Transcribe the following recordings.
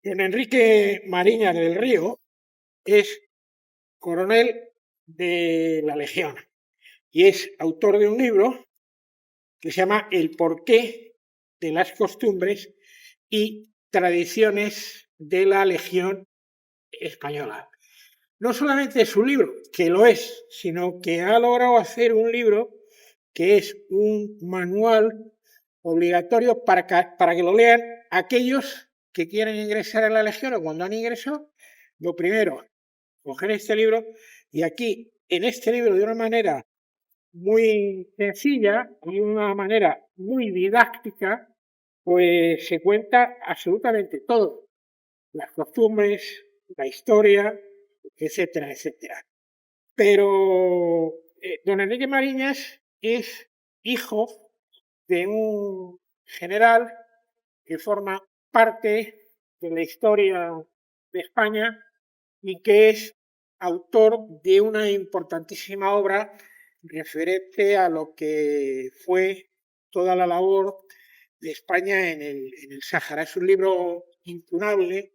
Don Enrique Mariñas del Río es coronel de la Legión y es autor de un libro que se llama El porqué de las costumbres y tradiciones de la Legión Española. No solamente es un libro, que lo es, sino que ha logrado hacer un libro que es un manual obligatorio para que lo lean aquellos que quieren ingresar a la Legión o cuando han ingresado. Lo primero, coger este libro y aquí, en este libro, de una manera muy sencilla y de una manera muy didáctica, pues se cuenta absolutamente todo, las costumbres, la historia, etcétera, etcétera. Pero don Enrique Mariñas es hijo de un general que forma parte de la historia de España y que es autor de una importantísima obra referente a lo que fue toda la labor de España en el Sáhara. Es un libro incunable,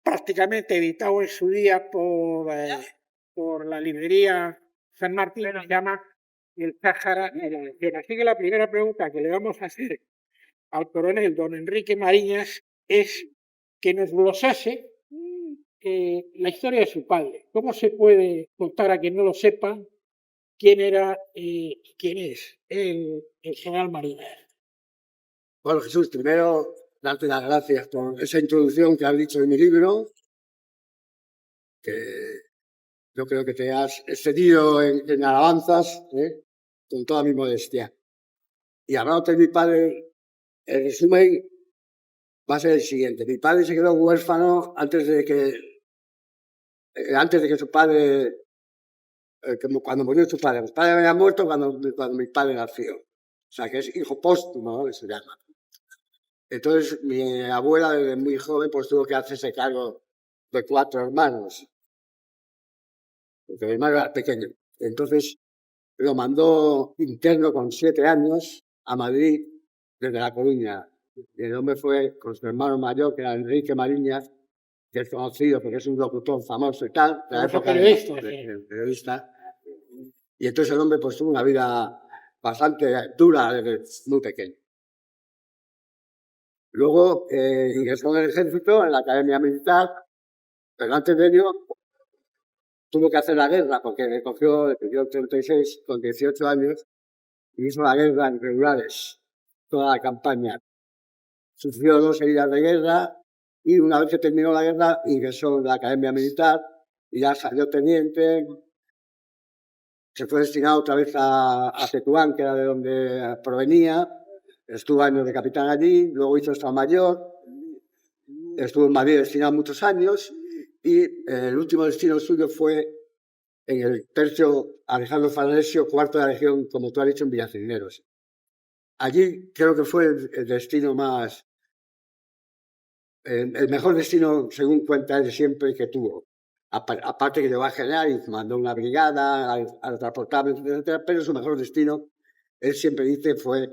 prácticamente editado en su día por la librería San Martín, se llama El Sáhara y la Legión. Así que la primera pregunta que le vamos a hacer al coronel don Enrique Mariñas es que nos glosase la historia de su padre. ¿Cómo se puede contar a quien no lo sepa quién era y quién es el general Mariñas? Bueno, Jesús, primero darte las gracias por esa introducción que has dicho de mi libro, que yo creo que te has excedido en alabanzas, con toda mi modestia. Y hablando de mi padre, el resumen va a ser el siguiente. Mi padre se quedó huérfano antes de que su padre, cuando murió su padre. Mi padre había muerto cuando mi padre nació. O sea, que es hijo póstumo, ¿no? Se llama. Entonces, mi abuela, desde muy joven, pues tuvo que hacerse cargo de 4 hermanos, porque mi hermano era pequeño. Entonces, lo mandó interno con 7 años a Madrid desde La Coruña. Y el hombre fue con su hermano mayor, que era Enrique Mariñas, que es conocido porque es un locutor famoso y tal, de la época del periodista. Y entonces el hombre pues tuvo una vida bastante dura desde muy pequeño. Luego ingresó en el ejército, en la Academia Militar, pero antes de ello tuvo que hacer la guerra, porque le cogió el 36 con 18 años y hizo la guerra en regulares, toda la campaña. Sufrió 2 heridas de guerra y una vez que terminó la guerra ingresó en la Academia Militar y ya salió teniente. Se fue destinado otra vez a Tetuán, que era de donde provenía. Estuvo años de capitán allí, luego hizo Estado Mayor. Estuvo en Madrid destinado muchos años y el último destino suyo fue en el tercio Alejandro Farnesio, cuarto de la Legión, como tú has dicho, en Villacisneros. Allí creo que fue el destino más, el mejor destino, según cuenta él siempre, que tuvo. Aparte que llegó a general y mandó una brigada al transportable, etcétera, pero su mejor destino, él siempre dice, fue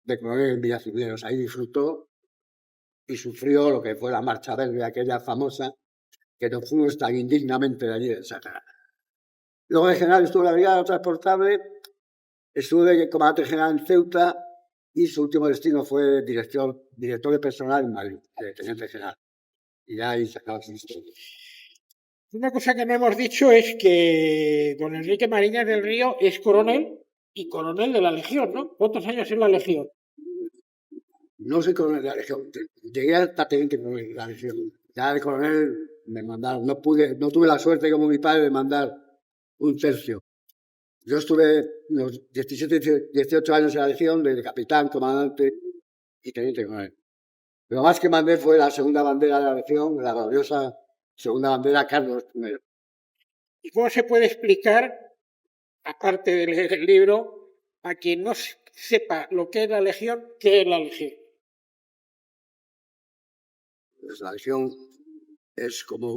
de coronel en Villacisneros. Ahí disfrutó y sufrió lo que fue la marcha verde, aquella famosa, que nos fuimos tan indignamente de allí del Sáhara. Luego de general estuvo en la brigada transportable, estuvo de comandante general en Ceuta y su último destino fue director de personal en Madrid, de teniente general. Y ya ahí se acaba su historia. Una cosa que no hemos dicho es que don Enrique Mariñas del Río es coronel y coronel de la Legión, ¿no? ¿Cuántos años en la Legión? No soy coronel de la Legión, llegué hasta teniente coronel de la Legión. Ya de coronel me mandaron, no tuve la suerte como mi padre de mandar un tercio. Yo estuve los 17, 18 años en la Legión, de capitán, comandante y teniente coronel. Lo más que mandé fue la segunda bandera de la Legión, la gloriosa segunda bandera Carlos I. ¿Y cómo se puede explicar, aparte de leer el libro, a quien no sepa lo que es la Legión, qué es la Legión? Pues la Legión es como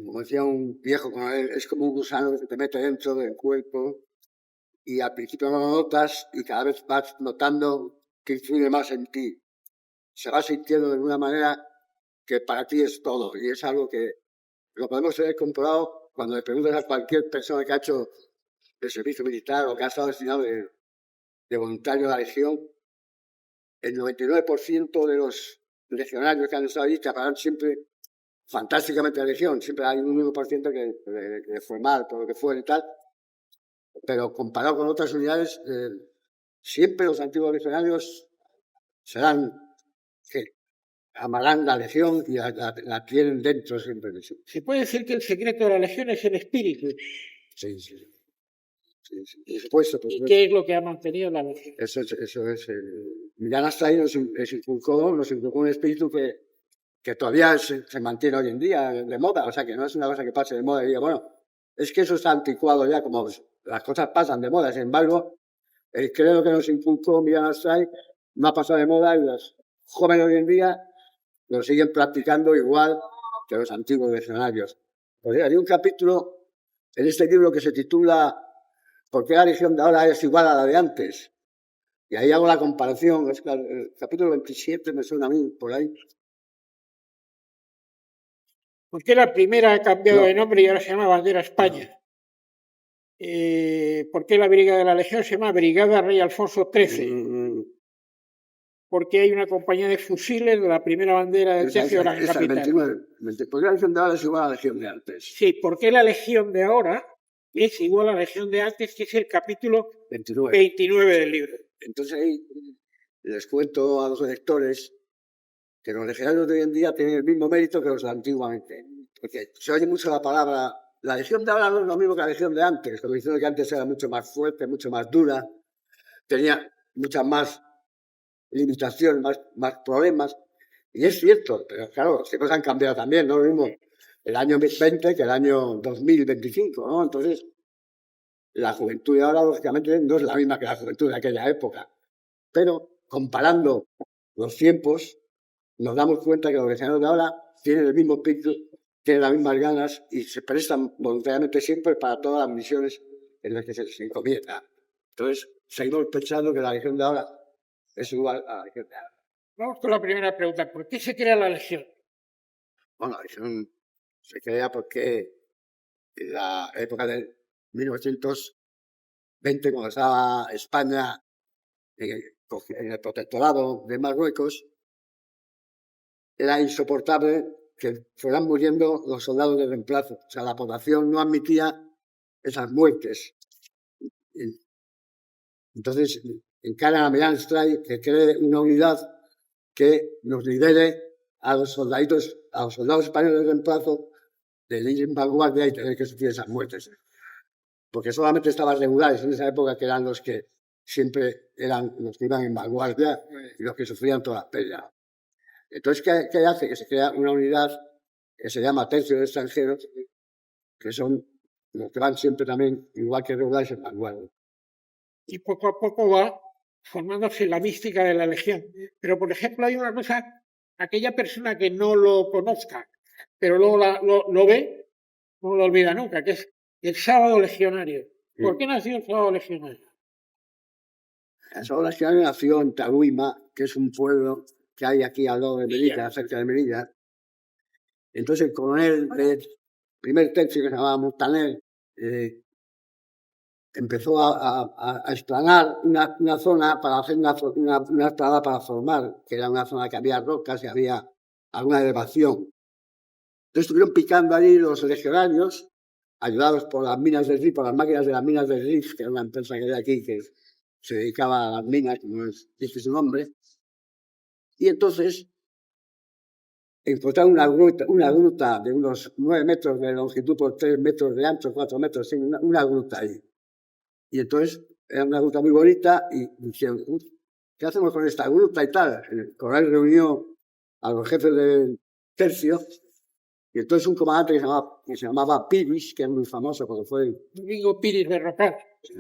como decía un viejo, es como un gusano que se te mete dentro del cuerpo y al principio no lo notas y cada vez vas notando que influye más en ti. se va sintiendo de alguna manera que para ti es todo. Y es algo que lo podemos ver comprobado cuando le preguntas a cualquier persona que ha hecho el servicio militar o que ha estado destinado de voluntario de la Legión. El 99% de los legionarios que han estado allí acabarán siempre fantásticamente la Legión. Siempre hay un 1% que fue mal, por lo que fue y tal. Pero comparado con otras unidades, siempre los antiguos legionarios serán que amarán la Legión y la tienen dentro siempre de sí. Se puede decir que el secreto de la Legión es el espíritu. Sí, sí. Sí, sí. Por supuesto, ¿Y qué es lo que ha mantenido la Legión? Eso es. Millán Astray nos inculcó un espíritu que todavía se mantiene hoy en día de moda. O sea, que no es una cosa que pase de moda y diga, bueno, es que eso está anticuado ya, como las cosas pasan de moda. Sin embargo, el credo que nos inculcó Millán Astray no ha pasado de moda y los jóvenes hoy en día lo siguen practicando igual que los antiguos legionarios. Pues hay un capítulo en este libro que se titula ¿Por qué la Legión de ahora es igual a la de antes? Y ahí hago la comparación. Es que el capítulo 27 me suena a mí, por ahí. ¿Por qué la primera ha cambiado de nombre y ahora se llama Bandera España? ¿Por qué la Brigada de la Legión se llama Brigada Rey Alfonso XIII? Porque hay una compañía de fusiles de la primera bandera del tercio ahora en capital. ¿Por qué la Legión de ahora es igual a la Legión de antes? Sí, porque la Legión de ahora es igual a la Legión de antes, que es el capítulo 29 del libro. Entonces ahí les cuento a los lectores que los legionarios de hoy en día tienen el mismo mérito que los de antiguamente. Porque se oye mucho la palabra, la Legión de ahora no es lo mismo que la Legión de antes, como diciendo que antes era mucho más fuerte, mucho más dura, tenía muchas más limitaciones, más problemas. Y es cierto, pero claro, las cosas han cambiado también, no lo mismo el año 20 que el año 2025, ¿no? Entonces, la juventud de ahora, lógicamente, no es la misma que la juventud de aquella época. Pero, comparando los tiempos, nos damos cuenta que los legionarios de ahora tienen el mismo espíritu, tienen las mismas ganas y se prestan voluntariamente siempre para todas las misiones en las que se les encomienda. Entonces, seguimos pensando que la Legión de ahora es igual a la Legión de ahora. Vamos con la primera pregunta. ¿Por qué se crea la Legión? Bueno, la Legión se crea porque en la época de 1920, cuando estaba España en el protectorado de Marruecos, era insoportable que fueran muriendo los soldados de reemplazo. O sea, la población no admitía esas muertes. Entonces, encarga a Millán Astray que cree una unidad que nos lidere a los soldados españoles de reemplazo de ir en vanguardia y tener que sufrir esas muertes. Porque solamente estaban regulares en esa época, que eran los que siempre eran los que iban en vanguardia y los que sufrían todas las peleas. Entonces, ¿qué hace? Que se crea una unidad que se llama tercio de extranjeros, que son los que van siempre también, igual que regulares, en vanguardia. Y poco a poco va formándose la mística de la Legión. Pero, por ejemplo, hay una cosa, aquella persona que no lo conozca, pero luego lo ve, no lo olvida nunca, que es el sábado legionario. ¿Por qué nació el sábado legionario? El sábado legionario nació en Taguima, que es un pueblo que hay aquí al lado de Melilla, cerca de Melilla. Entonces el coronel del primer tercio, que se llamaba Montaner, empezó a explanar una zona para hacer una explanada para formar, que era una zona que había rocas y había alguna elevación. Entonces estuvieron picando allí los legionarios, ayudados por las minas del RIF, por las máquinas de las minas del RIF, que era una empresa que hay aquí que se dedicaba a las minas, como dice su nombre. Y entonces encontraron una gruta de unos 9 metros de longitud por 3 metros de ancho, 4 metros, una gruta ahí. Y entonces era una gruta muy bonita y dijeron, ¿qué hacemos con esta gruta y tal? El coronel reunió a los jefes del tercio y entonces un comandante que se llamaba Piris, que es muy famoso porque fue... Domingo Piris Berrocal.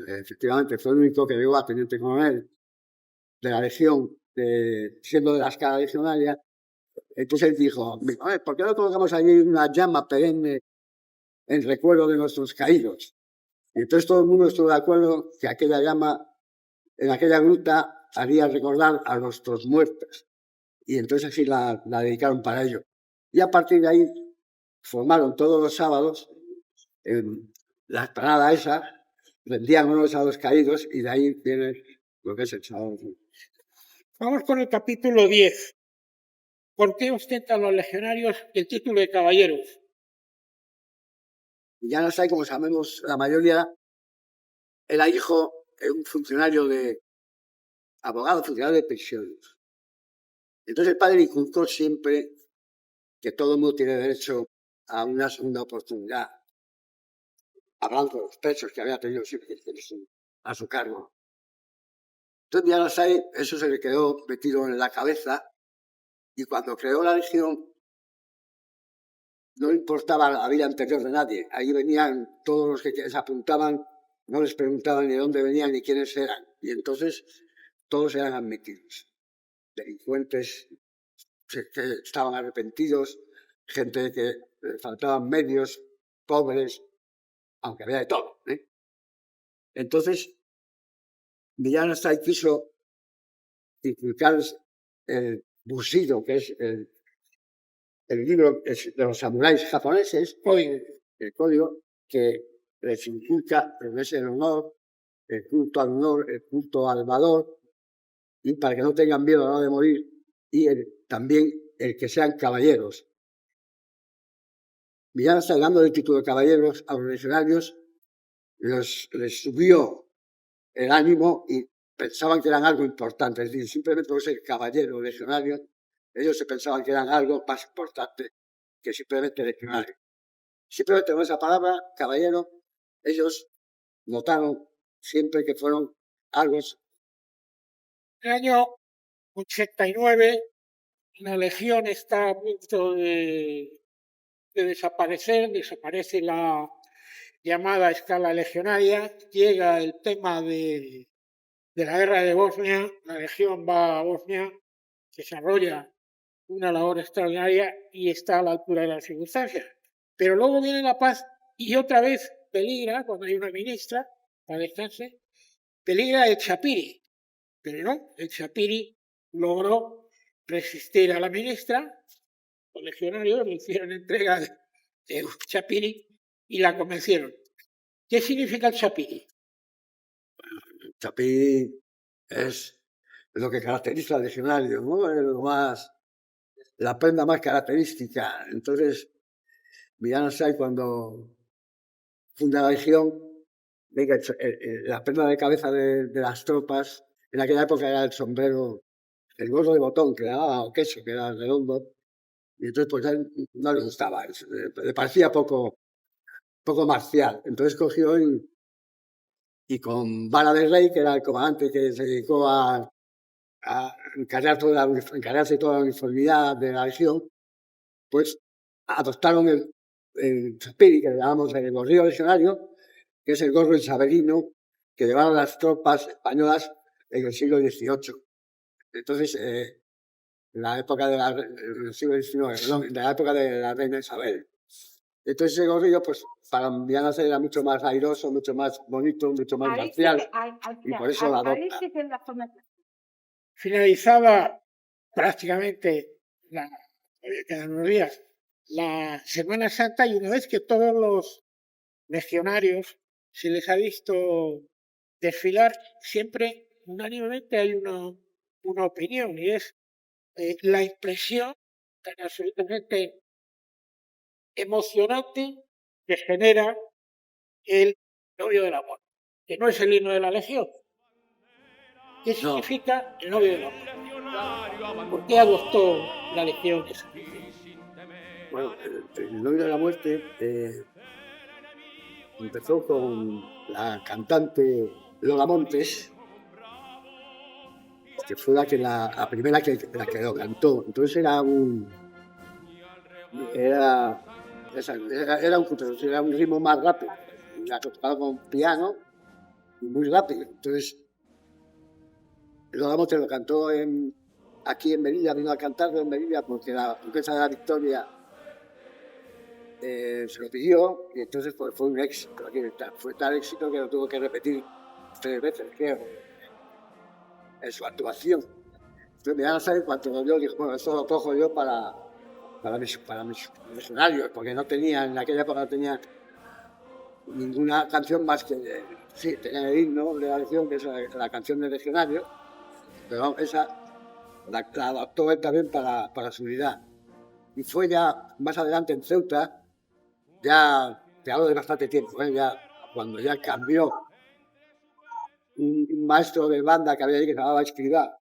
Efectivamente, fue el único que llegó a teniente coronel de la Legión, siendo de la escala legionaria. Entonces él dijo, ¿por qué no colocamos allí una llama perenne en recuerdo de nuestros caídos? Y entonces todo el mundo estuvo de acuerdo que aquella llama en aquella gruta haría recordar a nuestros muertos. y entonces así la dedicaron para ello. Y a partir de ahí formaron todos los sábados la esplanada esa, rendían honores a los caídos y de ahí viene lo que es el sábado. Vamos con el capítulo 10. ¿Por qué ostentan los legionarios el título de caballeros? Ya no sé, como sabemos, la mayoría era hijo de un funcionario de abogado, funcionario de prisiones. Entonces el padre inculcó siempre que todo el mundo tiene derecho a una segunda oportunidad, hablando de los presos que había tenido siempre a su cargo. Entonces Villanasay, eso se le quedó metido en la cabeza, y cuando creó la legión no le importaba la vida anterior de nadie. Ahí venían todos los que se apuntaban, no les preguntaban ni de dónde venían ni quiénes eran, y entonces todos eran admitidos. Delincuentes que estaban arrepentidos, gente que le faltaban medios, pobres, aunque había de todo. Entonces, Villanasay quiso inculcar el bushido, que es el libro de los samuráis japoneses, el código que les inculca el honor, el culto al valor, y para que no tengan miedo a la hora de morir, y también el que sean caballeros. Villanasay, dando el título de caballeros a los legionarios, les subió el ánimo y pensaban que eran algo importante. Es decir, simplemente por ser caballero legionario, ellos se pensaban que eran algo más importante que simplemente legionario. Simplemente con esa palabra, caballero, ellos notaron siempre que fueron algo. En el año 89, la legión está a punto de desaparecer, desaparece la llamada escala legionaria, llega el tema de la guerra de Bosnia, la legión va a Bosnia, desarrolla una labor extraordinaria y está a la altura de las circunstancias. Pero luego viene la paz y otra vez peligra, cuando hay una ministra, para descansar, peligra el Chapiri. Pero no, el Chapiri logró resistir a la ministra, los legionarios le hicieron entrega de un Chapiri y la convencieron. ¿Qué significa el Chapiri? El Chapiri es lo que caracteriza al legionario, ¿no? Es lo más, la prenda más característica. Entonces, Villanasay, cuando funda la legión, venga, la prenda de cabeza de las tropas, en aquella época era el sombrero, el gorro de botón, que era o queso, que era redondo, y entonces pues a él no le gustaba, le parecía poco marcial. Entonces cogió y con Vara del Rey, que era el comandante que se dedicó a encargarse de toda la uniformidad de la legión, pues adoptaron el Chapiri, que le llamamos el gorrillo legionario, que es el gorro isabelino que llevaron las tropas españolas en el siglo XVIII. Entonces, en la época del siglo XIX, perdón, en la época de la reina Isabel. Entonces ese gorrillo, pues para Villanasay era mucho más airoso, mucho más bonito, mucho más marcial, y por eso la adopta. Finalizaba prácticamente quedan unos días la Semana Santa, y una vez que todos los legionarios se les ha visto desfilar, siempre unánimemente hay una opinión, y es la impresión tan absolutamente emocionante que genera el novio del amor, que no es el himno de la legión. ¿Qué significa el novio del amor? ¿Por qué adoptó la legión esa? Bueno, el novio de la muerte empezó con la cantante Lola Montes, que fue la primera que lo cantó. Entonces era un ritmo más rápido, la tocaba con piano y muy rápido. Entonces Lola Montes lo cantó aquí en Melilla, vino a cantarlo en Melilla porque la duquesa de la Victoria se lo pidió, y entonces pues, fue un éxito. Fue tal éxito que lo tuvo que repetir 3 veces, creo, en su actuación. Entonces me iban a salir cuando yo dije, bueno, esto lo cojo yo para mis legionarios, porque no tenía, en aquella época no tenía ninguna canción más que, sí, tenía el himno de la Legión, que es la canción del legionario, pero vamos, esa la adaptó él también para su unidad. Y fue ya más adelante en Ceuta, ya te hablo de bastante tiempo, ya, cuando ya cambió un maestro de banda que había ahí que se llamaba Escribá,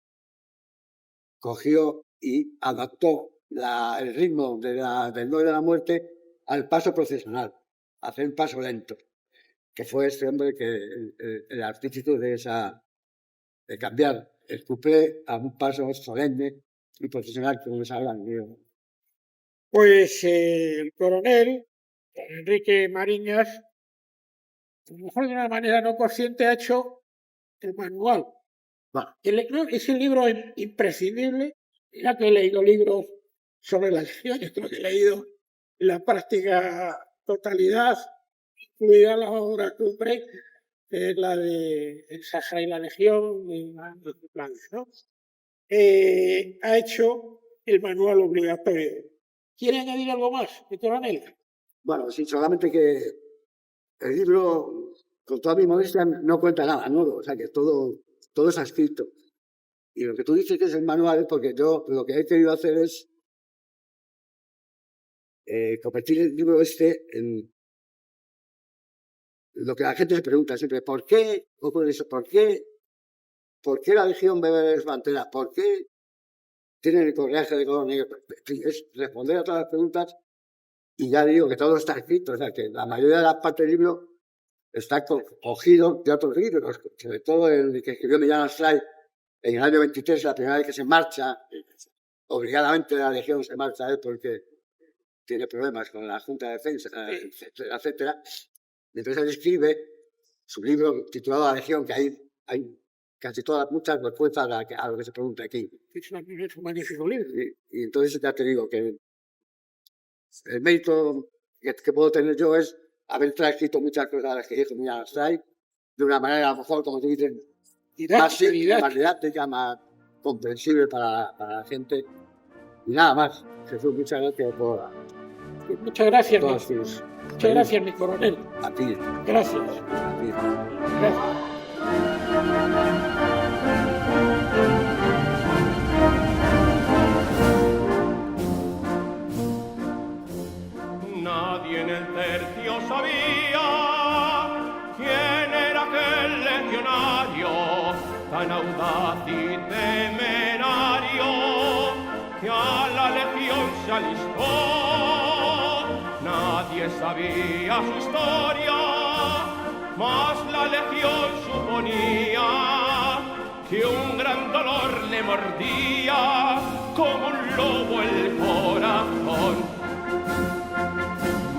cogió y adaptó el ritmo del No de la Muerte al paso procesional, hacer un paso lento, que fue este hombre que el artífice de cambiar el cuplé a un paso solemne y procesional, como les hablan. Pues el coronel Enrique Mariñas, a lo mejor de una manera no consciente, ha hecho el manual. Bueno, Es un libro imprescindible. Ya que he leído libros sobre la Legión, yo creo que he leído la práctica totalidad, incluida la obra cumbre, que es la de Saja y la Legión, ¿no? Ha hecho el manual obligatorio. ¿Quiere añadir algo más, mi coronel? Bueno, sí, solamente que el libro, con toda mi modestia, no cuenta nada nuevo, o sea que todo está escrito. Y lo que tú dices que es el manual es porque yo lo que he querido hacer es convertir el libro en lo que la gente se pregunta siempre: ¿por qué ocurre eso? ¿Por qué la Legión bebe banderas? ¿Por qué tienen el correaje de color negro? Es responder a todas las preguntas, y ya digo que todo está escrito, o sea que la mayoría de las partes del libro está cogido de otros libros, sobre todo el que escribió Millán Astray en el año 23, la primera vez que se marcha, obligadamente la Legión se marcha él porque tiene problemas con la Junta de Defensa, etcétera, etcétera. Entonces él escribe su libro titulado La Legión, que hay casi muchas respuestas a lo que se pregunta aquí. Es un magnífico libro. Y entonces ya te digo que el mérito que puedo tener yo es haber transcrito muchas cosas que dijo Millán Astray de una manera, a lo mejor, como te dicen, más didáctica, más comprensible para la gente. Y nada más. Jesús, muchas gracias por... Muchas gracias. Muchas gracias, mi coronel. A ti. Gracias. A ti. Gracias. Nadie en el tercio sabía quién era aquel legionario tan audaz y temerario que a la Legión se alistó. Nadie sabía su historia, mas la Legión suponía que un gran dolor le mordía como un lobo el corazón.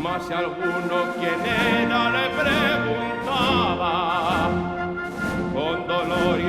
Mas si alguno quien era le preguntaba, con dolor y